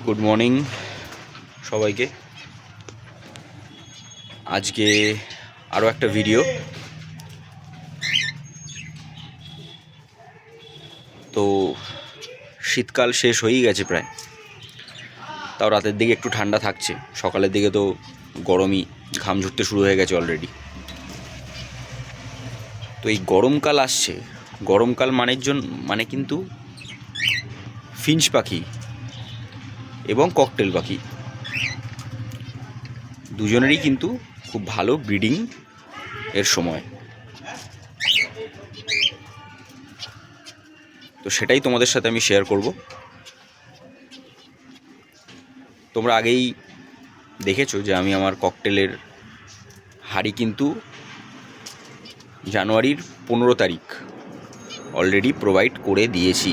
Good morning সবাইকে। আজকে আরও একটা ভিডিও। তো শীতকাল শেষ হয়েই গেছে প্রায়, তাও রাতের দিকে একটু ঠান্ডা থাকছে, সকালের দিকে তো গরমই, ঘাম ঝরতে শুরু হয়ে গেছে অলরেডি। তো এই গরমকাল আসছে, গরমকাল মানে কিন্তু ফিঞ্চ পাখি এবং ককটেল পাখি দুজনেরই কিন্তু খুব ভালো ব্রিডিং এর সময়। তো সেটাই তোমাদের সাথে আমি শেয়ার করব। তোমরা আগেই দেখেছো যে আমি আমার ককটেলের হাড়ি কিন্তু জানুয়ারির 15 তারিখ অলরেডি প্রোভাইড করে দিয়েছি।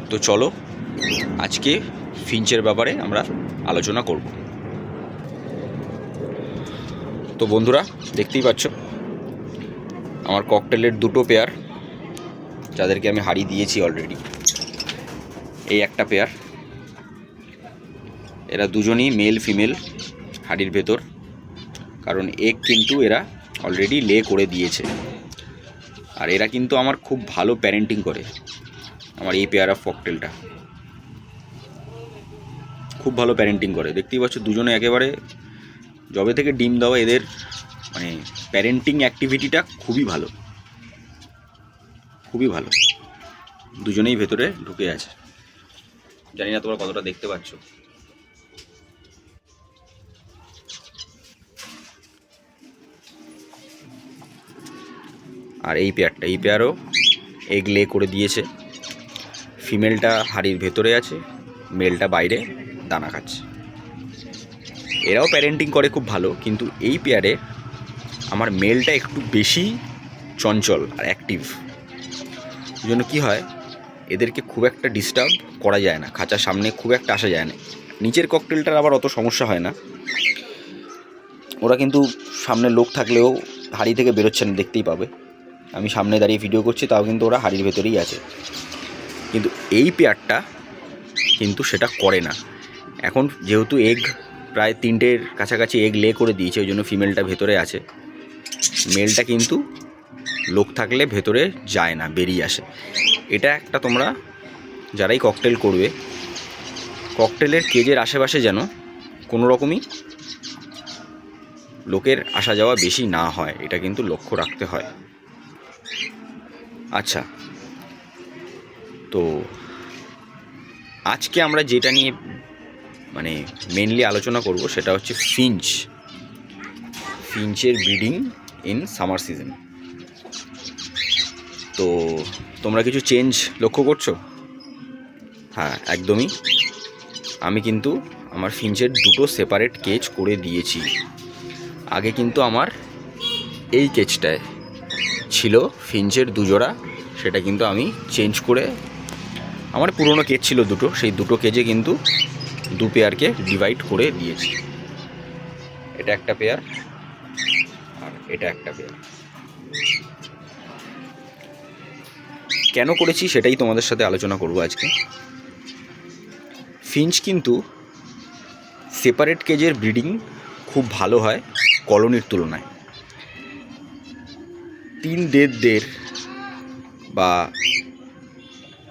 তো চলো আজকে ফিঞ্চের ব্যাপারে আমরা আলোচনা করব। তো বন্ধুরা, দেখতেই পাচ্ছ আমার ককটেলের দুটো পেয়ার, যাদেরকে আমি হাড়ি দিয়েছি অলরেডি। এই একটা পেয়ার, এরা দুজনই মেল ফিমেল হাড়ির ভেতর, কারণ এগ কিন্তু এরা অলরেডি লে করে দিয়েছে। আর এরা কিন্তু আমার খুব ভালো প্যারেন্টিং করে। আমার এই পেয়ার অফ ককটেলটা খুব ভালো প্যারেন্টিং করে, দেখতেই পাচ্ছ। দুজনে একেবারে যবে থেকে ডিম দেওয়া, এদের মানে প্যারেন্টিং অ্যাক্টিভিটিটা খুবই ভালো, খুবই ভালো। দুজনেই ভেতরে ঢুকে আছে, জানি না তোমরা কতটা দেখতে পাচ্ছ। আর এই পেয়ারও এগ লে করে দিয়েছে। ফিমেলটা হাড়ির ভেতরে আছে, মেলটা বাইরে দানা খাচ্ছে। এরাও প্যারেন্টিং করে খুব ভালো, কিন্তু এই পেয়ারে আমার মেলটা একটু বেশি চঞ্চল আর অ্যাক্টিভ। এই জন্য কী হয়, এদেরকে খুব একটা ডিস্টার্ব করা যায় না, খাঁচার সামনে খুব একটা আসা যায় না। নিচের ককটেলটার আবার অত সমস্যা হয় না, ওরা কিন্তু সামনে লোক থাকলেও হাড়ি থেকে বেরোচ্ছে না, দেখতেই পাবে। আমি সামনে দাঁড়িয়ে ভিডিও করছি, তাও কিন্তু ওরা হাড়ির ভেতরেই আছে। কিন্তু এই পেয়ারটা কিন্তু সেটা করে না। এখন যেহেতু এগ প্রায় 3টের কাছাকাছি এগ লে করে দিয়েছে, ওই জন্য ফিমেলটা ভেতরে আছে। মেলটা কিন্তু লোক থাকলে ভেতরে যায় না, বেরিয়ে আসে। এটা একটা, তোমরা যারাই ককটেল করবে, ককটেলের কেজের আশেপাশে যেন কোনো রকমই লোকের আসা যাওয়া বেশি না হয়, এটা কিন্তু লক্ষ্য রাখতে হয়। আচ্ছা, তো আজকে আমরা যেটা নিয়ে মানে মেনলি আলোচনা করব, সেটা হচ্ছে ফিঞ্চের ব্রিডিং ইন সামার সিজন। তো তোমরা কিছু চেঞ্জ লক্ষ্য করছো? হ্যাঁ, একদমই। আমি কিন্তু আমার ফিঞ্চের দুটো সেপারেট কেজ করে দিয়েছি। আগে কিন্তু আমার এই কেজটায় ছিল ফিঞ্চের দুজোড়া, সেটা কিন্তু আমি চেঞ্জ করে, আমার পুরনো কেজ ছিল দুটো, সেই দুটো কেজে কিন্তু দু পেয়ারকে ডিভাইড করে দিয়েছি। এটা একটা পেয়ার আর এটা একটা পেয়ার। কেন করেছি সেটাই তোমাদের সাথে আলোচনা করব আজকে। ফিঞ্চ কিন্তু সেপারেট কেজের ব্রিডিং খুব ভালো হয় কলোনির তুলনায়। 3.5 বা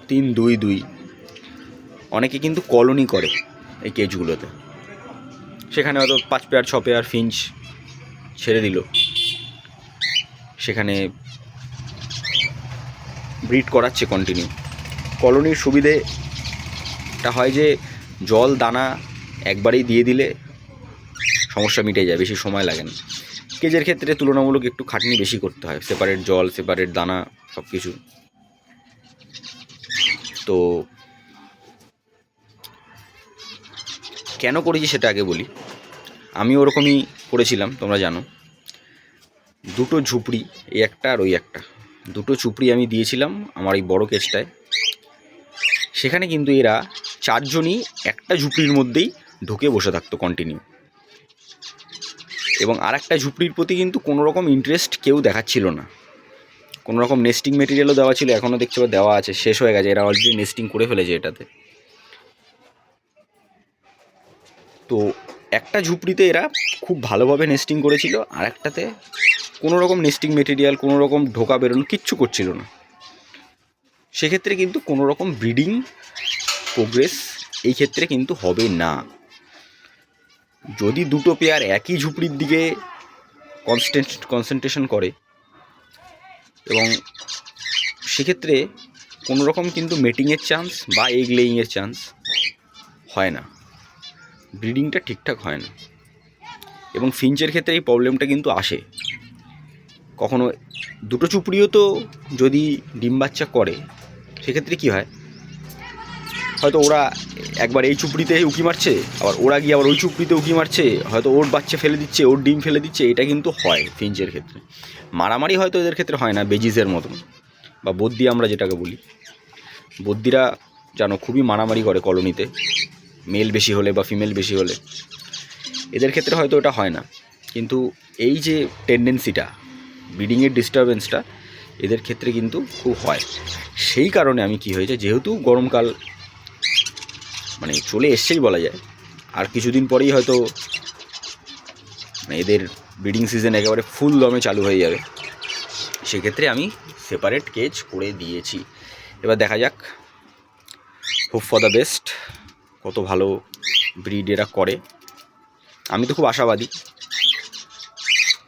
3-2-2 অনেকে কিন্তু কলোনি করে এই কেজগুলোতে। সেখানে হয়তো 5 পেয়ার 6 পেয়ার ফিঞ্চ ছেড়ে দিল, সেখানে ব্রিড করাচ্ছে কন্টিনিউ। কলোনির সুবিধেটা হয় যে জল দানা একবারেই দিয়ে দিলে সমস্যা মিটে যায়, বেশি সময় লাগে না। কেজের ক্ষেত্রে তুলনামূলক একটু খাটনি বেশি করতে হয়, সেপারেট জল, সেপারেট দানা, সব কিছু। তো কেন করেছি সেটা আগে বলি। আমি ওরকমই করেছিলাম, তোমরা জানো। দুটো ঝুপড়ি, এই একটা আর ওই একটা, দুটো ঝুপড়ি আমি দিয়েছিলাম আমার এই বড় কেজটায়। সেখানে কিন্তু এরা 4জনই একটা ঝুপড়ির মধ্যেই ঢুকে বসে থাকতো কন্টিনিউ, এবং আর একটা ঝুপড়ির প্রতি কিন্তু কোনো রকম ইন্টারেস্ট কেউ দেখাচ্ছিল না। কোনো রকম নেস্টিং মেটেরিয়ালও দেওয়া ছিল, এখনও দেখতে দেওয়া আছে, শেষ হয়ে গেছে। এরা অলরেডি নেস্টিং করে ফেলেছে এটাতে। তো একটা ঝুপড়িতে এরা খুব ভালোভাবে নেস্টিং করেছিল, আর একটাতে কোনো রকম নেস্টিং মেটেরিয়াল, কোনো রকম ঢোকা বেরোনো কিচ্ছু করছিল না। সেক্ষেত্রে কিন্তু কোনো রকম ব্রিডিং প্রোগ্রেস এই ক্ষেত্রে কিন্তু হবে না। যদি দুটো পেয়ার একই ঝুপড়ির দিকে কনসেন্ট্রেশন করে, এবং সেক্ষেত্রে কোনো রকম কিন্তু মেটিংয়ের চান্স বা এগ লেইংয়ের চান্স হয় না, ব্রিডিংটা ঠিকঠাক হয় না। এবং ফিঞ্চের ক্ষেত্রে এই প্রবলেমটা কিন্তু আসে। কখনো দুটো চুপড়িও তো যদি ডিম বাচ্চা করে, সেক্ষেত্রে কী হয়, হয়তো ওরা একবার এই চুপড়িতে উঁকি মারছে, আবার ওরা গিয়ে আবার ওই চুপড়িতে উঁকি মারছে, হয়তো ওর বাচ্চা ফেলে দিচ্ছে, ওর ডিম ফেলে দিচ্ছে। এটা কিন্তু হয় ফিঞ্চের ক্ষেত্রে। মারামারি হয়তো এদের ক্ষেত্রে হয় না বেজিসের মতন, বা বদ্যি আমরা যেটাকে বলি। বদ্যিরা জানো খুবই মারামারি করে কলোনিতে, মেল বেশি হলে বা ফিমেল বেশি হলে। এদের ক্ষেত্রে হয়তো এটা হয় না, কিন্তু এই যে টেন্ডেন্সিটা, ব্রিডিংয়ের ডিস্টারবেন্সটা এদের ক্ষেত্রে কিন্তু খুব হয়। সেই কারণে আমি কি হয়েছে, যেহেতু গরমকাল মানে চলে এসছেই বলা যায়, আর কিছুদিন পরেই হয়তো এদের ব্রিডিং সিজন একেবারে ফুল দমে চালু হয়ে যাবে, সেক্ষেত্রে আমি সেপারেট কেজ করে দিয়েছি। এবার দেখা যাক, হোপ ফর দ্য বেস্ট, কত ভালো ব্রিড এরা করে। আমি তো খুব আশাবাদী,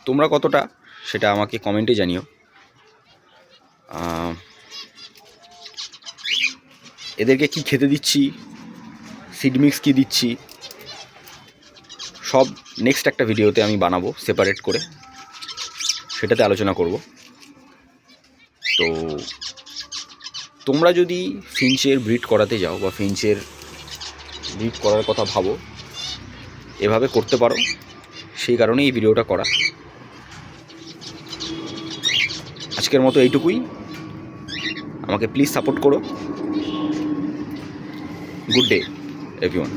তোমরা কতটা সেটা আমাকে কমেন্টে জানিও। এদেরকে কি খেতে দিচ্ছি, সিড মিক্স কী দিচ্ছি, সব নেক্সট একটা ভিডিওতে আমি বানাবো সেপারেট করে, সেটাতে আলোচনা করব। তো তোমরা যদি ফিঞ্চের ব্রিড করাতে যাও বা ফিঞ্চের ব্রিড করার কথা ভাবো, এভাবে করতে পারো। সেই কারণেই এই ভিডিওটা করা। আজকের মতো এইটুকুই, আমাকে প্লিজ সাপোর্ট করো। Good day everyone.